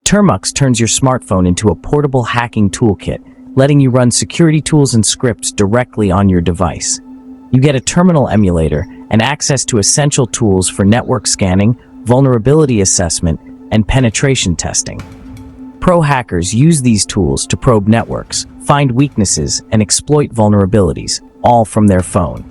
Termux turns your smartphone into a portable hacking toolkit, letting you run security tools and scripts directly on your device. You get a terminal emulator and access to essential tools for network scanning, vulnerability assessment, and penetration testing. Pro hackers use these tools to probe networks, find weaknesses, and exploit vulnerabilities, all from their phone.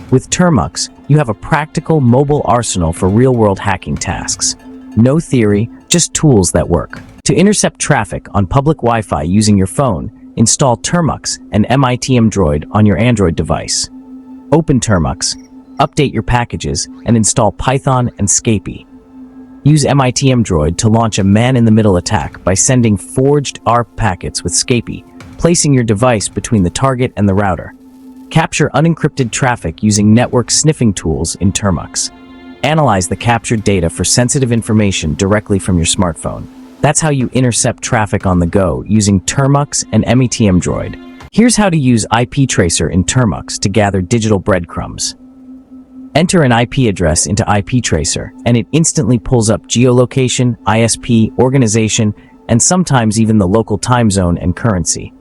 With Termux, you have a practical mobile arsenal for real-world hacking tasks. No theory, just tools that work. To intercept traffic on public Wi-Fi using your phone, install Termux and MITM-Droid on your Android device. Open Termux, update your packages, and install Python and Scapy. Use MITM-Droid to launch a man-in-the-middle attack by sending forged ARP packets with Scapy, placing your device between the target and the router. Capture unencrypted traffic using network sniffing tools in Termux. Analyze the captured data for sensitive information directly from your smartphone. That's how you intercept traffic on the go using Termux and MITM-Droid. Here's how to use IP tracer in Termux to gather digital breadcrumbs. Enter an IP address into IP tracer, and it instantly pulls up geolocation, ISP, organization, and sometimes even the local time zone and currency.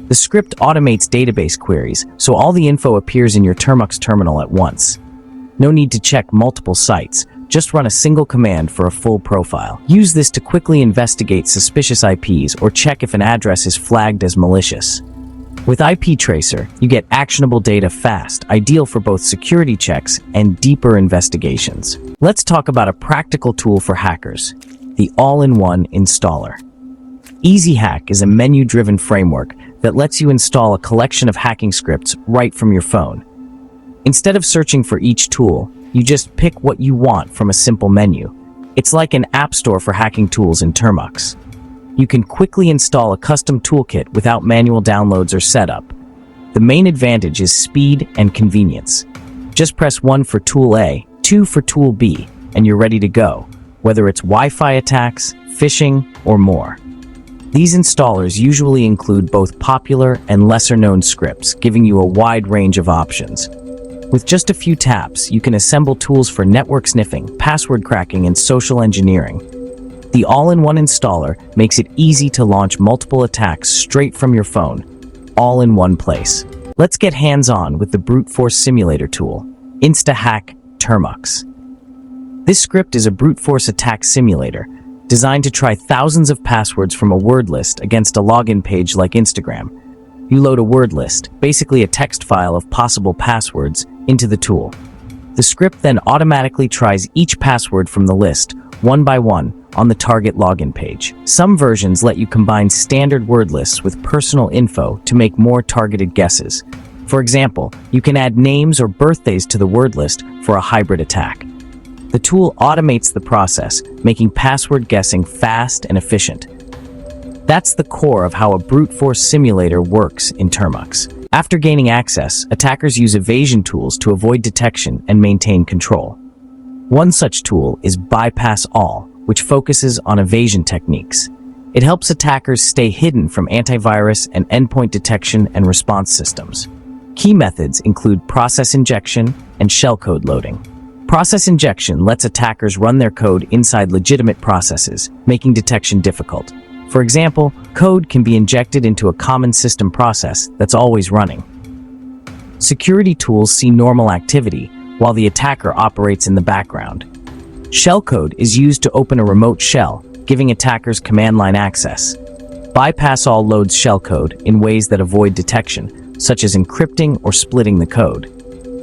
The script automates database queries, so all the info appears in your Termux terminal at once. No need to check multiple sites, just run a single command for a full profile. Use this to quickly investigate suspicious IPs or check if an address is flagged as malicious. With IP Tracer, you get actionable data fast, ideal for both security checks and deeper investigations. Let's talk about a practical tool for hackers, the all-in-one installer. EasyHack is a menu-driven framework that lets you install a collection of hacking scripts right from your phone. Instead of searching for each tool, you just pick what you want from a simple menu. It's like an app store for hacking tools in Termux. You can quickly install a custom toolkit without manual downloads or setup. The main advantage is speed and convenience. Just press 1 for Tool A, 2 for Tool B, and you're ready to go, whether it's Wi-Fi attacks, phishing, or more. These installers usually include both popular and lesser-known scripts, giving you a wide range of options. With just a few taps, you can assemble tools for network sniffing, password cracking, and social engineering. The all-in-one installer makes it easy to launch multiple attacks straight from your phone, all in one place. Let's get hands-on with the brute force simulator tool, InstaHack Termux. This script is a brute force attack simulator designed to try thousands of passwords from a word list against a login page like Instagram. You load a word list, basically a text file of possible passwords, into the tool. The script then automatically tries each password from the list, one by one, on the target login page. Some versions let you combine standard word lists with personal info to make more targeted guesses. For example, you can add names or birthdays to the word list for a hybrid attack. The tool automates the process, making password guessing fast and efficient. That's the core of how a brute force simulator works in Termux. After gaining access, attackers use evasion tools to avoid detection and maintain control. One such tool is Bypass All, which focuses on evasion techniques. It helps attackers stay hidden from antivirus and endpoint detection and response systems. Key methods include process injection and shellcode loading. Process injection lets attackers run their code inside legitimate processes, making detection difficult. For example, code can be injected into a common system process that's always running. Security tools see normal activity, while the attacker operates in the background. Shellcode is used to open a remote shell, giving attackers command line access. Bypass All loads shellcode in ways that avoid detection, such as encrypting or splitting the code.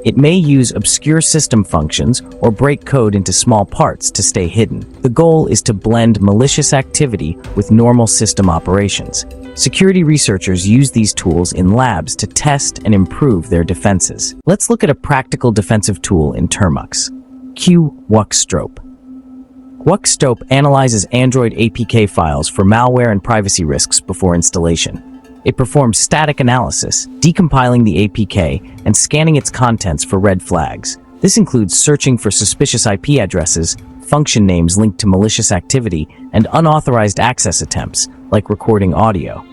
It may use obscure system functions or break code into small parts to stay hidden. The goal is to blend malicious activity with normal system operations. Security researchers use these tools in labs to test and improve their defenses. Let's look at a practical defensive tool in Termux. Wuxstrope. Wuxstrope analyzes Android APK files for malware and privacy risks before installation. It performs static analysis, decompiling the APK and scanning its contents for red flags. This includes searching for suspicious IP addresses, function names linked to malicious activity, and unauthorized access attempts, like recording audio.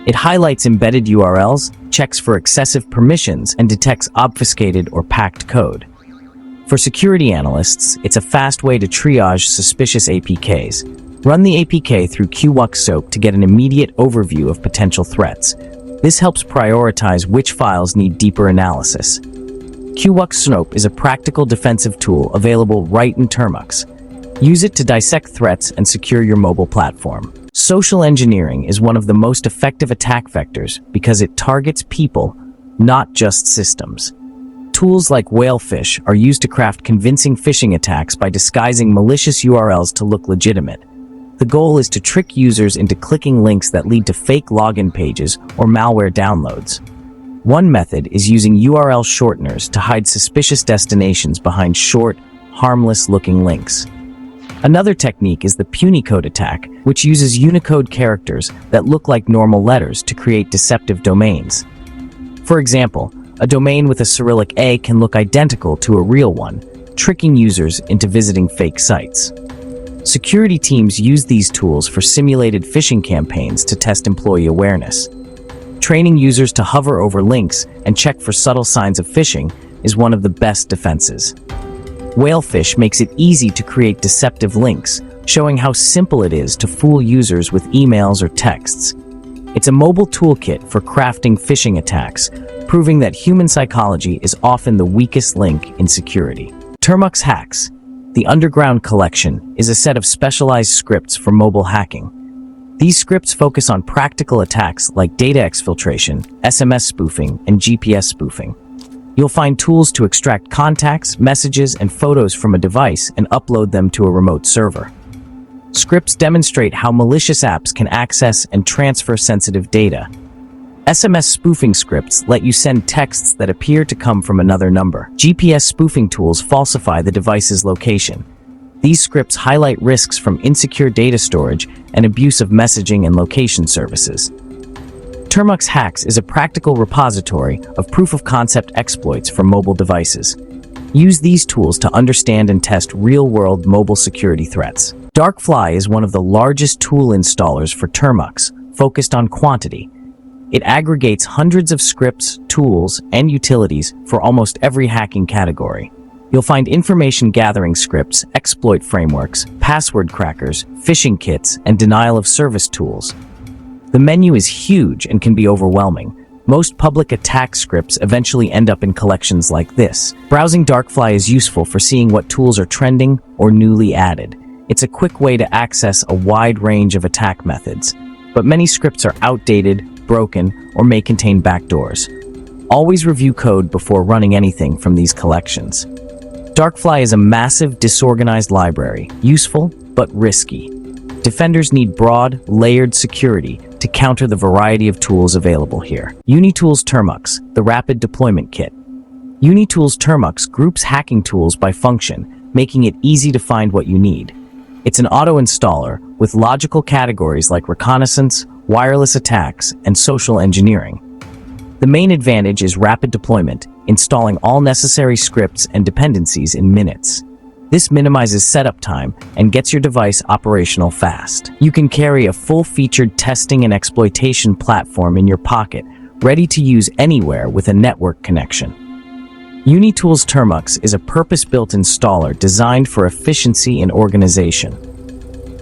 It highlights embedded URLs, checks for excessive permissions, and detects obfuscated or packed code. For security analysts, it's a fast way to triage suspicious APKs. Run the APK through QWUX SOAP to get an immediate overview of potential threats. This helps prioritize which files need deeper analysis. QWUX SOAP is a practical defensive tool available right in Termux. Use it to dissect threats and secure your mobile platform. Social engineering is one of the most effective attack vectors because it targets people, not just systems. Tools like Whalefish are used to craft convincing phishing attacks by disguising malicious URLs to look legitimate. The goal is to trick users into clicking links that lead to fake login pages or malware downloads. One method is using URL shorteners to hide suspicious destinations behind short, harmless-looking links. Another technique is the Punycode attack, which uses Unicode characters that look like normal letters to create deceptive domains. For example, a domain with a Cyrillic A can look identical to a real one, tricking users into visiting fake sites. Security teams use these tools for simulated phishing campaigns to test employee awareness. Training users to hover over links and check for subtle signs of phishing is one of the best defenses. Whalefish makes it easy to create deceptive links, showing how simple it is to fool users with emails or texts. It's a mobile toolkit for crafting phishing attacks, proving that human psychology is often the weakest link in security. Termux Hacks, the Underground Collection, is a set of specialized scripts for mobile hacking. These scripts focus on practical attacks like data exfiltration, SMS spoofing, and GPS spoofing. You'll find tools to extract contacts, messages, and photos from a device and upload them to a remote server. Scripts demonstrate how malicious apps can access and transfer sensitive data. SMS spoofing scripts let you send texts that appear to come from another number. GPS spoofing tools falsify the device's location. These scripts highlight risks from insecure data storage and abuse of messaging and location services. Termux Hacks is a practical repository of proof-of-concept exploits for mobile devices. Use these tools to understand and test real-world mobile security threats. Darkfly is one of the largest tool installers for Termux, focused on quantity. It aggregates hundreds of scripts, tools, and utilities for almost every hacking category. You'll find information-gathering scripts, exploit frameworks, password crackers, phishing kits, and denial-of-service tools. The menu is huge and can be overwhelming. Most public attack scripts eventually end up in collections like this. Browsing Darkfly is useful for seeing what tools are trending or newly added. It's a quick way to access a wide range of attack methods, but many scripts are outdated, broken, or may contain backdoors. Always review code before running anything from these collections. Darkfly is a massive, disorganized library, useful but risky. Defenders need broad, layered security to counter the variety of tools available here. Unitools Termux, the Rapid Deployment Kit. Unitools Termux groups hacking tools by function, making it easy to find what you need. It's an auto-installer with logical categories like reconnaissance, wireless attacks, and social engineering. The main advantage is rapid deployment, installing all necessary scripts and dependencies in minutes. This minimizes setup time and gets your device operational fast. You can carry a full-featured testing and exploitation platform in your pocket, ready to use anywhere with a network connection. Unitools Termux is a purpose-built installer designed for efficiency and organization.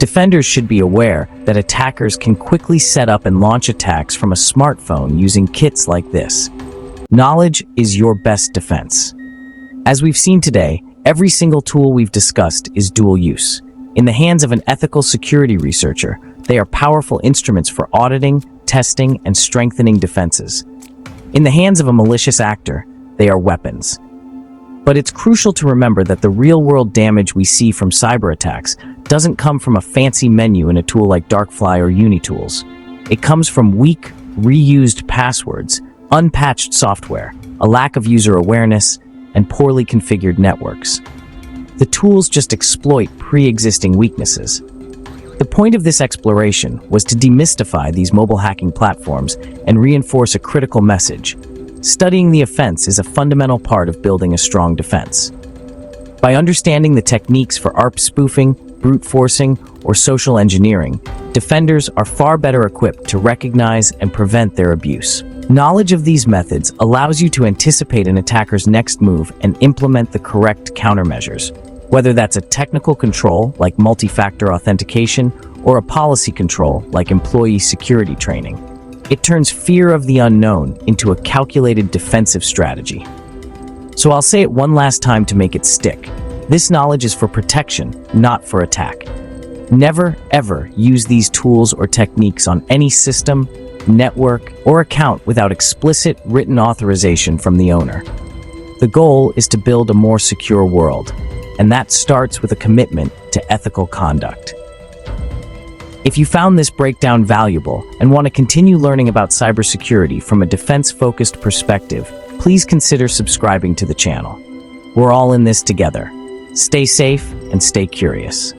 Defenders should be aware that attackers can quickly set up and launch attacks from a smartphone using kits like this. Knowledge is your best defense. As we've seen today, every single tool we've discussed is dual use. In the hands of an ethical security researcher, they are powerful instruments for auditing, testing, and strengthening defenses. In the hands of a malicious actor, they are weapons. But it's crucial to remember that the real-world damage we see from cyber attacks doesn't come from a fancy menu in a tool like Darkfly or Unitools. It comes from weak, reused passwords, unpatched software, a lack of user awareness, and poorly configured networks. The tools just exploit pre-existing weaknesses. The point of this exploration was to demystify these mobile hacking platforms and reinforce a critical message. Studying the offense is a fundamental part of building a strong defense. By understanding the techniques for ARP spoofing, brute forcing, or social engineering, defenders are far better equipped to recognize and prevent their abuse. Knowledge of these methods allows you to anticipate an attacker's next move and implement the correct countermeasures. Whether that's a technical control like multi-factor authentication or a policy control like employee security training. It turns fear of the unknown into a calculated defensive strategy. So I'll say it one last time to make it stick. This knowledge is for protection, not for attack. Never, ever use these tools or techniques on any system, network, or account without explicit written authorization from the owner. The goal is to build a more secure world, and that starts with a commitment to ethical conduct. If you found this breakdown valuable and want to continue learning about cybersecurity from a defense-focused perspective, please consider subscribing to the channel. We're all in this together. Stay safe and stay curious.